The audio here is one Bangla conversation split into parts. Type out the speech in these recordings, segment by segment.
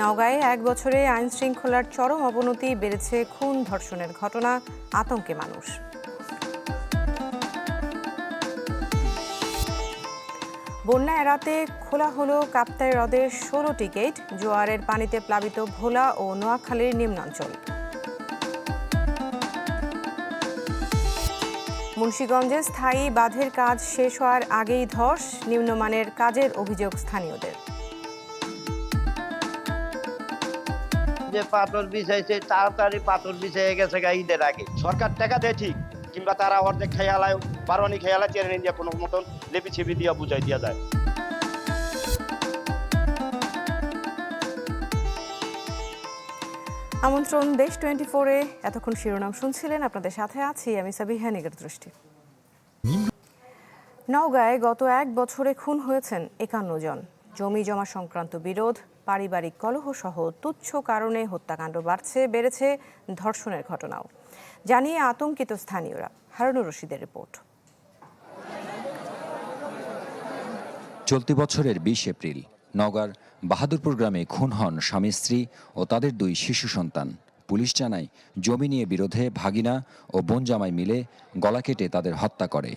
নওগাঁয় 1 বছরে আইন শৃঙ্খলার চরম অবনতি, বেড়েছে খুন ধর্ষণের ঘটনা, আতঙ্কে মানুষ। বন্যা এড়াতে খোলা হলো কাপ্তাই হ্রদের 16টি গেট, জোয়ারের পানিতে প্লাবিত ভোলা ও নোয়াখালীর নিম্নাঞ্চল। মুন্সিগঞ্জে স্থায়ী বাঁধের কাজ শেষ হওয়ার আগেই ধস, নিম্নমানের কাজের অভিযোগ স্থানীয়দের। যে পাথর বিছাইছে তাড়াতাড়ি পাথর বিছাইয়ে গেছে ঈদের আগে। সরকার টাকা দেয় ঠিক, কিংবা তারা অর্ধেক খেয়ালায় বারোয়ানি খেয়ালা চেনে দিয়ে কোনো মতন লেপি ছেপি দিয়া বুঝাই দিয়া যায়। আমন্ত্রণ দেশ 24-এ। এতক্ষণ শিরোনাম শুনছিলেন, আপনাদের সাথে আছি আমি সাবিহা নিগার দৃষ্টি। নওগাঁয় গত 1 বছরে খুন হয়েছেন 51 জন। জমি জমা সংক্রান্ত বিরোধ, পারিবারিক কলহ সহ তুচ্ছ কারণে হত্যাকাণ্ড বাড়ছে, বেড়েছে ধর্ষণের ঘটনাও জানিয়ে আতঙ্কিত স্থানীয়রা। হারুনুর রশিদের রিপোর্ট। চলতি বছরের 20 এপ্রিল নওগাঁর বাহাদুরপুর গ্রামে খুন হন স্বামী স্ত্রী ও তাদের 2 শিশু সন্তান। পুলিশ জানায় জমি নিয়ে বিরোধে ভাগিনা ও বোন জামাই মিলে গলা কেটে তাদের হত্যা করে।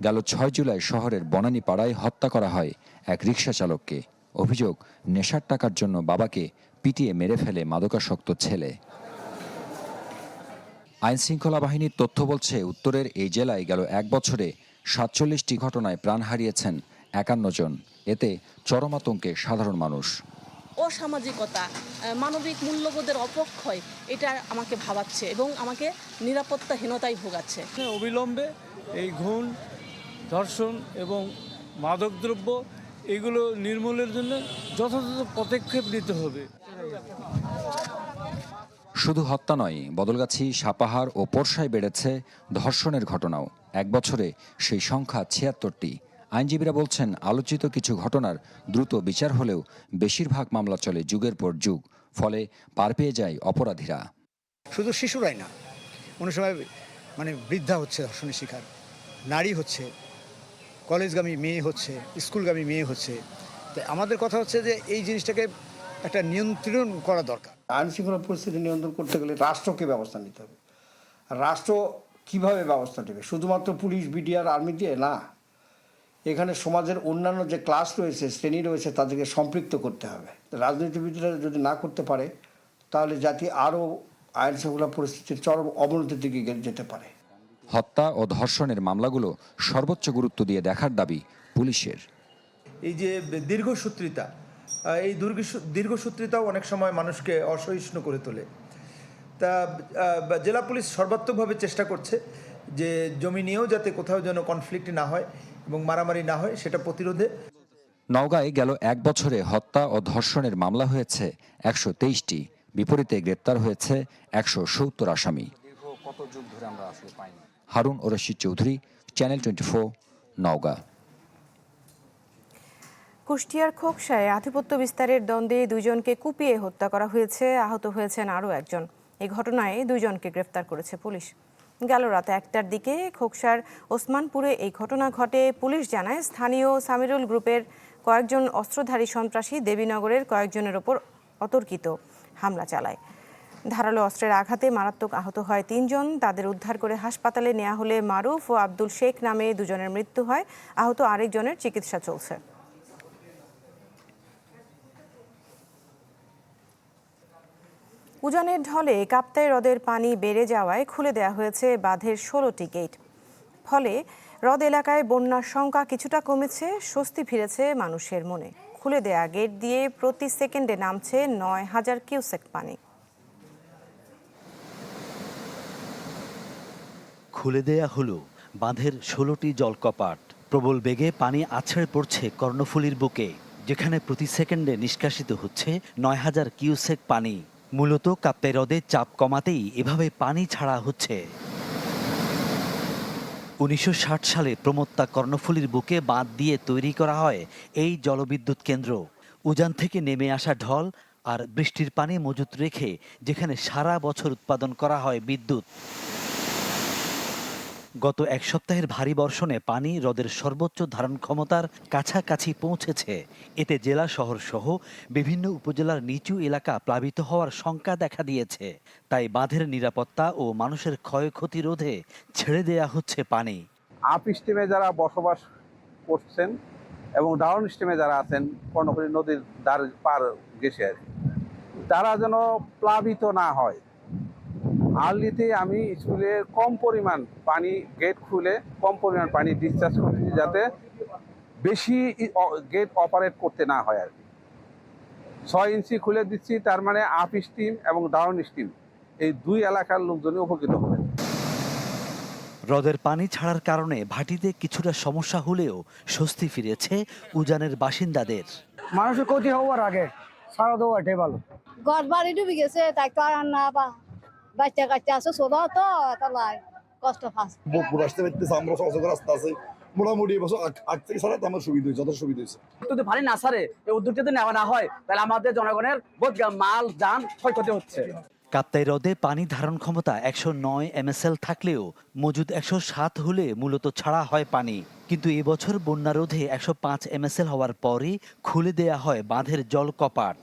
গেল 6 জুলাই শহরের বনানী পাড়ায় হত্যা করা হয় এক রিকশা চালককে। অভিযোগ, নেশার টাকার জন্য বাবাকে পিটিয়ে মেরে ফেলে মাদকাসক্ত ছেলে। আইন শৃঙ্খলা বাহিনীর তথ্য বলছে, উত্তরের এই জেলায় গেল 1 বছরে 47টি ঘটনায় প্রাণ হারিয়েছেন 51 জন। এতে চরম আতঙ্কে সাধারণ মানুষ। অসামাজিকতা, মানবিক মূল্যবোধের অপক্ষয়, এটা আমাকে ভাবাচ্ছে এবং আমাকে নিরাপত্তাহীনতায় ভোগাচ্ছে। অবিলম্বে এই খুন, ধর্ষণ এবং মাদকদ্রব্য এগুলো নির্মূলের জন্য যথাযথ পদক্ষেপ নিতে হবে। শুধু হত্যা নয়, বদলগাছি, সাপাহার ও পোরশায় বেড়েছে ধর্ষণের ঘটনাও। 1 বছরে সেই সংখ্যা 76টি। আইনজীবীরা বলছেন, আলোচিত কিছু ঘটনার দ্রুত বিচার হলেও বেশিরভাগ মামলা চলে যুগের পর যুগ, ফলে পার পেয়ে যায় অপরাধীরা। শুধু শিশুরাই না, অনেক সময় বৃদ্ধা হচ্ছে ধর্ষণের শিকার, নারী হচ্ছে, কলেজগামী মেয়ে হচ্ছে, স্কুলগামী মেয়ে হচ্ছে। তাই আমাদের কথা হচ্ছে যে এই জিনিসটাকে একটা নিয়ন্ত্রণ করা দরকার। আইন শৃঙ্খলা পরিস্থিতি নিয়ন্ত্রণ করতে গেলে রাষ্ট্রকে ব্যবস্থা নিতে হবে। রাষ্ট্র কিভাবে ব্যবস্থা নেবে? শুধুমাত্র পুলিশ, বিডিআর, আর্মি দিয়ে না। এখানে সমাজের অন্যান্য যে ক্লাস রয়েছে, শ্রেণী রয়েছে, তাদেরকে সম্পৃক্ত করতে হবে। রাজনীতিবিদরা যদি না করতে পারে, তাহলে জাতি আরও আইন শৃঙ্খলা পরিস্থিতির চরম অবনতির দিকে যেতে পারে। হত্যা ও ধর্ষণের মামলাগুলো সর্বোচ্চ গুরুত্ব দিয়ে দেখার দাবি পুলিশের। এই যে দীর্ঘসূত্রিতা, এই দীর্ঘসূত্রিতাও অনেক সময় মানুষকে অসহিষ্ণু করে তোলে। তা জেলা পুলিশ সর্বাত্মকভাবে চেষ্টা করছে যে জমি নিয়েও যাতে কোথাও যেন কনফ্লিক্ট না হয় এবং মারামারি না হয়, সেটা প্রতিরোধে। নওগাঁয় গেল 1 বছরে হত্যা ও ধর্ষণের মামলা হয়েছে 123টি, বিপরীতে গ্রেপ্তার হয়েছে 170 আসামি। হারুন ও রশিদ চৌধুরী, চ্যানেল 24, নওগাঁ। কুষ্টিয়ার খোকসায় আধিপত্য বিস্তারের দ্বন্দ্বে 2 জনকে কুপিয়ে হত্যা করা হয়েছে, আহত হয়েছেন আরও 1 জন। এই ঘটনায় 2 জনকে গ্রেফতার করেছে পুলিশ। গেল রাত 1টার দিকে খোকসার ওসমানপুরে এই ঘটনা ঘটে। পুলিশ জানায়, স্থানীয় সামিরুল গ্রুপের কয়েকজন অস্ত্রধারী সন্ত্রাসী দেবীনগরের কয়েকজনের ওপর অতর্কিত হামলা চালায়। ধারালো অস্ত্রের আঘাতে মারাত্মক আহত হয় 3 জন। তাদের উদ্ধার করে হাসপাতালে নেওয়া হলে মারুফ ও আব্দুল শেখ নামে 2 জনের মৃত্যু হয়, আহত আরেকজনের চিকিৎসা চলছে। উজানের ঢলে কাপ্তাই হ্রদের পানি বেড়ে যাওয়ায় খুলে দেওয়া হয়েছে বাঁধের 16টি গেট। ফলে হ্রদ এলাকায় বন্যার শঙ্কা কিছুটা কমেছে, স্বস্তি ফিরেছে মানুষের মনে। খুলে দেয়া গেট দিয়ে প্রতি সেকেন্ডে নামছে 9000 কিউসেক পানি। খুলে দেয়া হলো বাঁধের 16টি জলকপাট। প্রবল বেগে পানি আছড়ে পড়ছে কর্ণফুলীর বুকে, যেখানে প্রতি সেকেন্ডে নিষ্কাশিত হচ্ছে 9000 কিউসেক পানি। মূলত কাপ্তাই হ্রদে চাপ কমাতেই এভাবে পানি ছাড়া হচ্ছে। 1960 সালে প্রমত্তা কর্ণফুলীর বুকে বাঁধ দিয়ে তৈরি করা হয় এই জলবিদ্যুৎ কেন্দ্র। উজান থেকে নেমে আসা ঢল আর বৃষ্টির পানি মজুত রেখে যেখানে সারা বছর উৎপাদন করা হয় বিদ্যুৎ। গত এক সপ্তাহের ভারী বর্ষণে পানি হ্রদের সর্বোচ্চ ধারণ ক্ষমতার কাছাকাছি পৌঁছেছে। এতে জেলা শহর সহ বিভিন্ন উপজেলার নিচু এলাকা প্লাবিত হওয়ার শঙ্কা দেখা দিয়েছে। তাই বাঁধের নিরাপত্তা ও মানুষের ক্ষয়ক্ষতি রোধে ছেড়ে দেয়া হচ্ছে পানি। আপ স্ট্রিমে যারা বসবাস করছেন এবং ডাউন স্ট্রিমে যারা আছেন কর্ণফুলী নদীর দ্বার পার গেছে আর কি, তারা যেন প্লাবিত না হয়। আর্লিতে আমি স্কুলের কম পরিমাণ পানি গেট খুলে কম পরিমাণ পানি ডিসচার্জ করতেছি, যাতে বেশি গেট অপারেট করতে না হয় আর কি। 6 ইঞ্চি খুলে দিচ্ছি, তার মানে আপ স্ট্রিম এবং ডাউন স্ট্রিম এই দুই এলাকার লোকজনই উপকৃত হবেন। হ্রদের পানি ছাড়ার কারণে ভাটিতে কিছুটা সমস্যা হলেও স্বস্তি ফিরেছে উজানের বাসিন্দাদের। মানুষের ক্ষতি হওয়ার আগে সারা দেওয়া এটাই ভালো। ঘর বাড়ি ডুবে গেছে, তাই তো আর না বাচ্চা কাচ্চা আছে, ছোট তো তাই কষ্ট পাচ্ছে। বোকপুর আসতে পারতেছে, আমরা সহযোগ রাস্তা আছে মোটামুটি এবছর আগ থেকে ছাড়াতে আমার সুবিধা হয়েছে, যথেষ্ট সুবিধা হয়েছে। যদি পানি না ছাড়ে, এই উদ্যোগটা যদি নেওয়া না হয়, তাহলে আমাদের জনগণের বহুত মাল যান ক্ষয়ক্ষতি হচ্ছে। কাপ্তাই হ্রদে পানি ধারণ ক্ষমতা 109 MSL থাকলেও মজুদ 107 হলে মূলত ছাড়া হয় পানি। কিন্তু এবছর বন্যা রোধে 105 MSL হওয়ার পরই খুলে দেয়া হয় বাঁধের জল কপাট।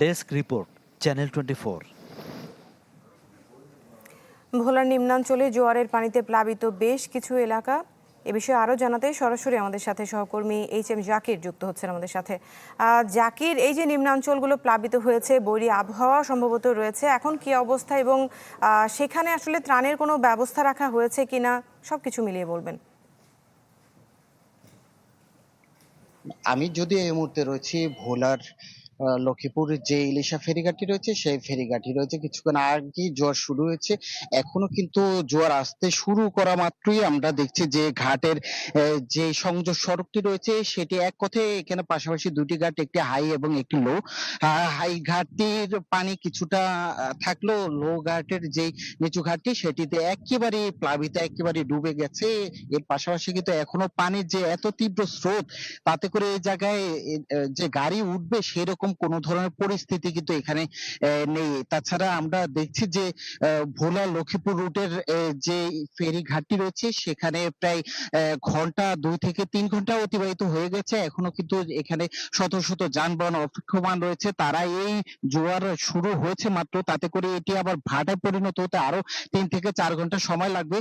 Desk report, channel 24। ভোলার নিম্নাঞ্চলে জোয়ারের পানিতে প্লাবিত বেশ কিছু এলাকা। এ বিষয়ে আরও জানাতে সরাসরি আমাদের সাথে সহকর্মী HM জাকির যুক্ত হচ্ছেন আমাদের সাথে। জাকির, এই যে নিম্নাঞ্চলগুলো প্লাবিত হয়েছে, বৈরী আবহাওয়া সম্ভবত রয়েছে, এখন কি অবস্থা এবং সেখানে আসলে ত্রাণের কোনো ব্যবস্থা রাখা হয়েছে কিনা, সবকিছু মিলিয়ে বলবেন। আমি যদি এই মুহূর্তে রয়েছি ভোলার লক্ষ্মীপুরের যে ইলিশা ফেরিঘাটটি রয়েছে সেই ফেরিঘাটটি রয়েছে, কিছুক্ষণ আগেই জোয়ার শুরু হয়েছে। এখনো কিন্তু জোয়ার আসতে শুরু করা মাত্রই আমরা দেখছি যে ঘাটের যে সংযোগ সড়কটি রয়েছে সেটি এক কথায় এখানে পাশাপাশি দুটি ঘাট, একটি হাই এবং একটি লো। হাই ঘাটটির পানি কিছুটা থাকলেও লো ঘাটের যে নিচু ঘাটটি সেটিতে একেবারে প্লাবিত, একেবারে ডুবে গেছে। এর পাশাপাশি কিন্তু এখনো পানির যে এত তীব্র স্রোত, তাতে করে এই জায়গায় যে গাড়ি উঠবে সেরকম কোন ধরনের পরিস্থিতি কিন্তু এখানে নেই। তাছাড়া আমরা দেখছি যে ভোলা লক্ষ্মীপুর রুটের যে ফেরি ঘাটটি রয়েছে সেখানে প্রায় ঘন্টা 2 থেকে 3 ঘন্টা অতিবাহিত হয়ে গেছে। এখনো কিন্তু এখানে শত শত যানবাহন অপেক্ষমান রয়েছে। তারা এই জোয়ার শুরু হয়েছে মাত্র, তাতে করে এটি আবার ভাটায় পরিণত হতে আরো 3 থেকে 4 ঘন্টা সময় লাগবে।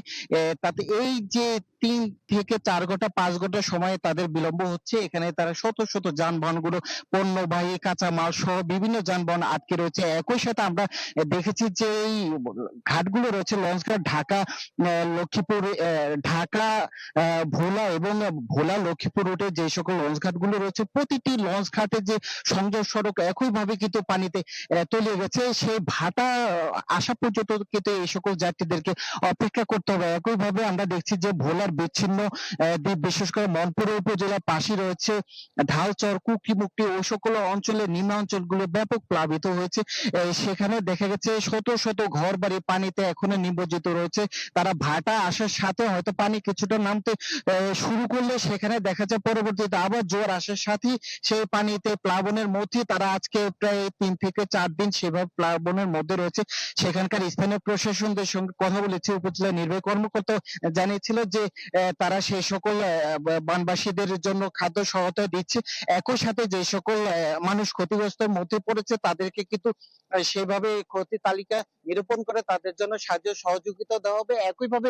তাতে এই যে 3 থেকে 4 ঘন্টা 5 ঘন্টা সময়ে তাদের বিলম্ব হচ্ছে। এখানে তারা শত শত যানবাহনগুলো পণ্যবাহী কাঁচামাল সহ বিভিন্ন যানবাহন আটকে রয়েছে। একই সাথে আমরা দেখেছি যে এই ঘাটগুলো রয়েছে লঞ্চঘাট ঢাকা লক্ষ্মীপুর, ঢাকা ভোলা এবং ভোলা লক্ষ্মীপুর রুটে যে সকল লঞ্চ ঘাটগুলো রয়েছে প্রতিটি লঞ্চ ঘাটে যে সংযোগ সড়ক একইভাবে কিন্তু পানিতে তলিয়ে গেছে। সেই ভাটা আসা পর্যন্ত কিন্তু এই সকল যাত্রীদেরকে অপেক্ষা করতে হবে। একইভাবে আমরা দেখছি যে ভোলার বিচ্ছিন্ন দ্বীপ, বিশেষ করে মনপুর উপজেলার পাশে রয়েছে ঢালচর, কুকরিমুক্তি, ওই সকল অঞ্চলের নিম্নাঞ্চলগুলো ব্যাপক প্লাবিত হয়েছে। সেখানে দেখা গেছে শত শত ঘর বাড়ি পানিতে এখনো নিমজ্জিত রয়েছে। তারা ভাটা আসার সাথে হয়তো পানি কিছুটা নামতে শুরু করলে সেখানে দেখা যায় পরবর্তীতে আবার জোয়ার আসার সাথে সেই পানিতে প্লাবনের মধ্যে তারা আজকে প্রায় 3 থেকে 4 দিন সেভাবে প্লাবনের মধ্যে রয়েছে। সেখানকার স্থানীয় প্রশাসনদের সঙ্গে কথা বলেছে, উপজেলা নির্বাহী কর্মকর্তা জানিয়েছিল যে তারা সেই সকল বনবাসীদের জন্য খাদ্য সহায়তা দিচ্ছে। একই সাথে যে সকল মানুষ ক্ষতিগ্রস্তের মধ্যে পড়েছে তাদেরকে কিন্তু সেভাবে ক্ষতি তালিকা নিরূপণ করে তাদের জন্য সাহায্য সহযোগিতা দেওয়া হবে। একইভাবে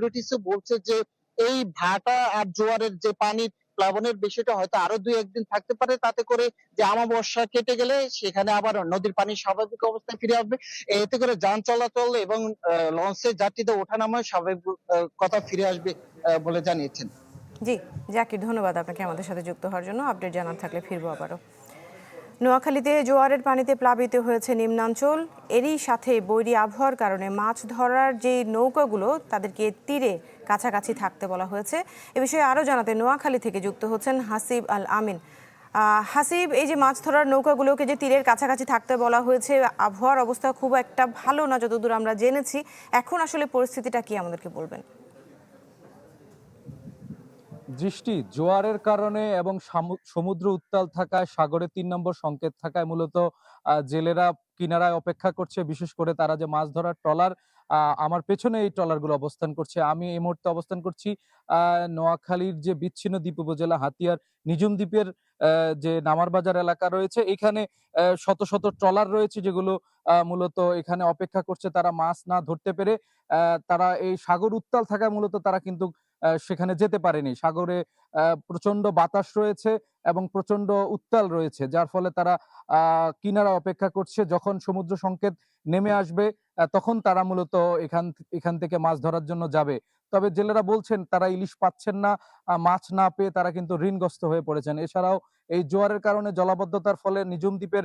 WTC বলছে যে এই ভাটা আর জোয়ারের যে পানি প্লাবনের বিষয়টা হয়তো আরো 2-1 দিন থাকতে পারে, তাতে করে যে আমাবস্যা কেটে গেলে সেখানে আবার নদীর পানি স্বাভাবিক অবস্থায় ফিরে আসবে। এতে করে যান চলাচল এবং লঞ্চের যাত্রীদের ওঠানামায় স্বাভাবিকতা ফিরে আসবে বলে জানিয়েছেন। জি জাকির, ধন্যবাদ আপনাকে আমাদের সাথে যুক্ত হওয়ার জন্য। আপডেট জানার থাকলে ফিরবো আবারও। নোয়াখালীতে জোয়ারের পানিতে প্লাবিত হয়েছে নিম্নাঞ্চল। এরই সাথে বৈরী আবহাওয়ার কারণে মাছ ধরার যে নৌকাগুলো তাদেরকে তীরে কাছাকাছি থাকতে বলা হয়েছে। এ বিষয়ে আরও জানাতে নোয়াখালী থেকে যুক্ত হচ্ছেন হাসিব আল আমিন। হাসিব, এই যে মাছ ধরার নৌকাগুলোকে যে তীরের কাছাকাছি থাকতে বলা হয়েছে, আবহাওয়ার অবস্থা খুব একটা ভালো না যতদূর আমরা জেনেছি, এখন আসলে পরিস্থিতিটা কি আমাদেরকে বলবেন? দৃষ্টি, জোয়ারের কারণে এবং সমুদ্র উত্তাল থাকায়, সাগরে 3 নম্বর সংকেত থাকায় মূলত জেলেরা কিনারায় অপেক্ষা করছে, বিশেষ করে তারা যে মাছ ধরার ট্রলার, আমার পেছনে এই ট্রলারগুলো অবস্থান করছে। আমি এই মুহূর্তে অবস্থান করছি নোয়াখালীর যে বিচ্ছিন্ন দ্বীপ উপজেলা হাতিয়ার নিজুম দ্বীপের যে নামার বাজার এলাকা রয়েছে, এখানে শত শত ট্রলার রয়েছে যেগুলো মূলত এখানে অপেক্ষা করছে। তারা মাছ না ধরতে পেরে তারা এই সাগর উত্তাল থাকায় মূলত তারা কিন্তু সেখানে যেতে পারেনি। সাগরে প্রচন্ড বাতাস রয়েছে এবং প্রচন্ড উত্তাল রয়েছে, যার ফলে তারা কিনারা অপেক্ষা করছে। যখন সমুদ্র সংকেত নেমে আসবে তখন তারা মূলত এখান থেকে মাছ ধরার জন্য যাবে। তবে জেলেরা বলছেন তারা ইলিশ পাচ্ছেন না, মাছ না পেয়ে তারা কিন্তু ঋণগ্রস্ত হয়ে পড়েছেন। এছাড়াও এই জোয়ারের কারণে জলাবদ্ধতার ফলে নিজুম দ্বীপের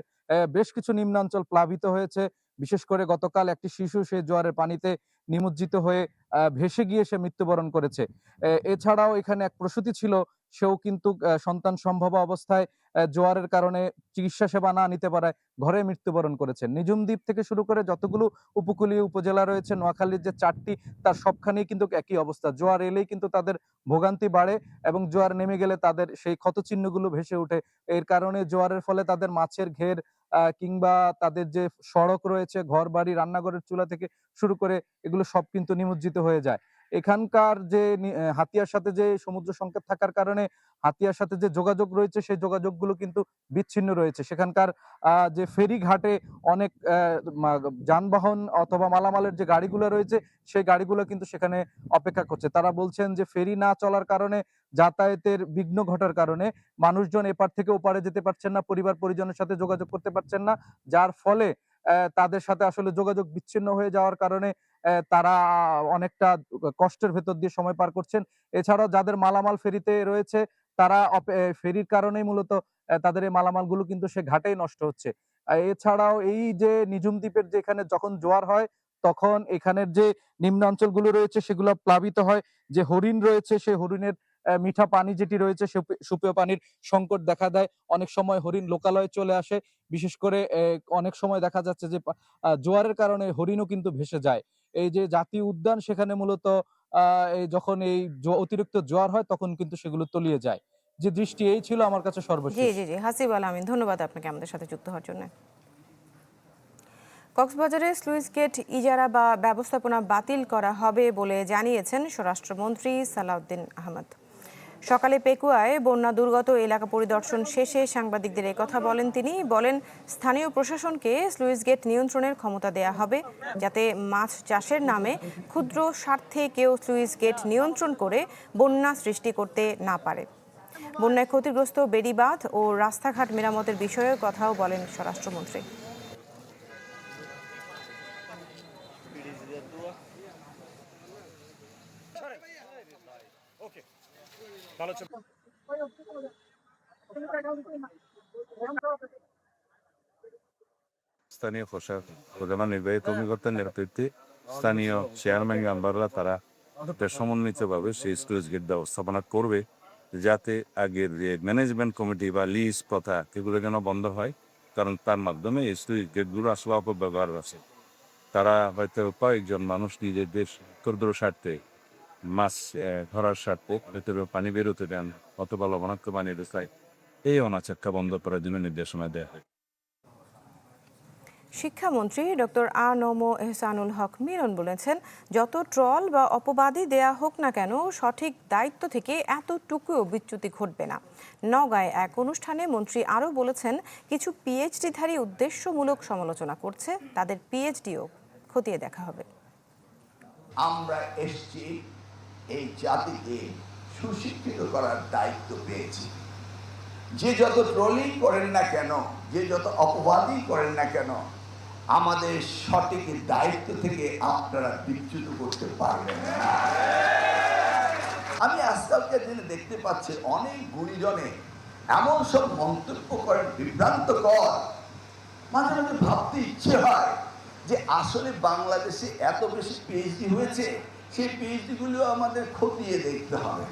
বেশ কিছু নিম্নাঞ্চল প্লাবিত হয়েছে। বিশেষ করে গতকাল একটি শিশু সেই জোয়ারের পানিতে নিমজ্জিত হয়ে ভেসে গিয়ে সে মৃত্যুবরণ করেছে। এছাড়াও এখানে এক প্রসূতি ছিল, সেও কিন্তু সন্তান সম্ভবা অবস্থায় জোয়ারের কারণে চিকিৎসা সেবা না নিতে পারায় ঘরে মৃত্যুবরণ করেছেন। নিজুম দ্বীপ থেকে শুরু করে যতগুলো উপকূলীয় উপজেলা রয়েছে, নোয়াখালীর যে 4টি, তার সবখানেই কিন্তু একই অবস্থা। জোয়ার এলেই কিন্তু তাদের ভোগান্তি বাড়ে এবং জোয়ার নেমে গেলে তাদের সেই ক্ষতচিহ্নগুলো ভেসে ওঠে। এর কারণে জোয়ারের ফলে তাদের মাছের ঘের কিংবা তাদের যে সড়ক রয়েছে, ঘর বাড়ি, রান্নাঘরের চুলা থেকে শুরু করে এগুলো সব কিন্তু নিমজ্জিত হয়ে যায়। এখানকার যে হাতিয়ার সাথে যে সমুদ্র সংকেত থাকার কারণে হাতিয়ার সাথে যে যোগাযোগ রয়েছে, সেই যোগাযোগগুলো কিন্তু বিচ্ছিন্ন রয়েছে। সেখানকার যে ফেরি ঘাটে অনেক যানবাহন অথবা মালামালের যে গাড়িগুলো রয়েছে, সেই গাড়িগুলো কিন্তু সেখানে অপেক্ষা করছে। তারা বলছেন যে ফেরি না চলার কারণে, যাতায়াতের বিঘ্ন ঘটার কারণে মানুষজন এপার থেকে ওপারে যেতে পারছেন না, পরিবার পরিজনের সাথে যোগাযোগ করতে পারছেন না, যার ফলে তাদের সাথে আসলে যোগাযোগ বিচ্ছিন্ন হয়ে যাওয়ার কারণে তারা অনেকটা কষ্টের ভেতর দিয়ে সময় পার করছেন। এছাড়াও যাদের মালামাল ফেরিতে রয়েছে, তারা ফেরির কারণেই মূলত তাদের এই মালামালগুলো কিন্তু সে ঘাটেই নষ্ট হচ্ছে। এছাড়াও এই যে নিজুম দ্বীপের যে এখানে যখন জোয়ার হয়, তখন এখানের যে নিম্নাঞ্চলগুলো রয়েছে সেগুলো প্লাবিত হয়। যে হরিণ রয়েছে, সেই হরিণের মিঠা পানি যেটি রয়েছে, সুপেয় পানির সংকট দেখা দেয়। অনেক সময় হরিণ লোকালয়ে চলে আসে। বিশেষ করে অনেক সময় দেখা যাচ্ছে যে জোয়ারের কারণে হরিণও কিন্তু ভেসে যায়। এই যে জাতীয় উদ্যান, সেখানে মূলত যখন এই অতিরিক্ত জোয়ার হয় তখন কিন্তু সেগুলো তলিয়ে যায়। যে দৃষ্টি, এই ছিল আমার কাছে সর্বশেষ। জি, হাসিব আল আমিন, ধন্যবাদ আপনাকে আমাদের সাথে যুক্ত হওয়ার জন্য। কক্সবাজারে স্লুইস গেট ইজারা বা ব্যবস্থাপনা বাতিল করা হবে বলে জানিয়েছেন স্বরাষ্ট্রমন্ত্রী সালাউদ্দিন আহমদ। সকালে পেকুয়ায় বন্যা দুর্গত এলাকা পরিদর্শন শেষে সাংবাদিকদের কথা বলেন তিনি। বলেন, স্থানীয় প্রশাসনকে স্লুইস গেট নিয়ন্ত্রণের ক্ষমতা দেয়া হবে, যাতে মাছ চাষের নামে ক্ষুদ্র স্বার্থে কেউ স্লুইস গেট নিয়ন্ত্রণ করে বন্যা সৃষ্টি করতে না পারে। বন্যায় ক্ষতিগ্রস্ত বেড়িবাঁধ ও রাস্তাঘাট মেরামতের বিষয়ে কথাও বলেন স্বরাষ্ট্রমন্ত্রী। স্থানীয় প্রধান নির্বাহী কর্মকর্তার নেতৃত্বে স্থানীয় চেয়ারম্যান মেম্বাররা তারা সমন্বিতভাবে সেই স্লুইস গেট ব্যবস্থাপনা করবে, যাতে আগের যে ম্যানেজমেন্ট কমিটি বা লিজ প্রথা এগুলো যেন বন্ধ হয়। কারণ তার মাধ্যমে এই স্লুইস গেটগুলো আসলে অপব্যবহার আছে। তারা হয়তো কয়েকজন মানুষ নিজেদের ক্ষুদ্র স্বার্থে মাছ ধরার স্বার্থে ভেতরে পানি বেরোতে দেন অথবা লবণাক্ত পানি রেখায়, এই অনাচারটা বন্ধ করার জন্য নির্দেশনা দেওয়া হয়। শিক্ষামন্ত্রী ডক্টর আ.ন.ম এহসানুল হক মিলন বলেছেন, যত ট্রল বা অপবাদই দেয়া হোক না কেন, সঠিক দায়িত্ব থেকে এতটুকুও বিচ্যুতি ঘটবে না। নওগাঁয় এক অনুষ্ঠানে মন্ত্রী আরও বলেছেন, কিছু পিএইচডিধারী উদ্দেশ্যমূলক সমালোচনা করছে, তাদের পিএইচডিও খতিয়ে দেখা হবে। আমরা এসছি এই জাতিকে সুশিক্ষিত করার দায়িত্ব পেয়েছি। যে যত ট্রলিং করেন না কেন, যে যত অপবাদই করেন না কেন, আমাদের সঠিক দায়িত্ব থেকে আপনারা বিচ্যুত করতে পারবেন না। আমি আজকালকার দিনে দেখতে পাচ্ছি অনেক গুণীজনে এমন সব মন্তব্য করেন বিভ্রান্তকর, মাঝে মাঝে ভাবতে ইচ্ছে হয় যে আসলে বাংলাদেশে এত বেশি পিএইচডি হয়েছে, সেই পিএইচডি গুলো আমাদের খতিয়ে দেখতে হবে।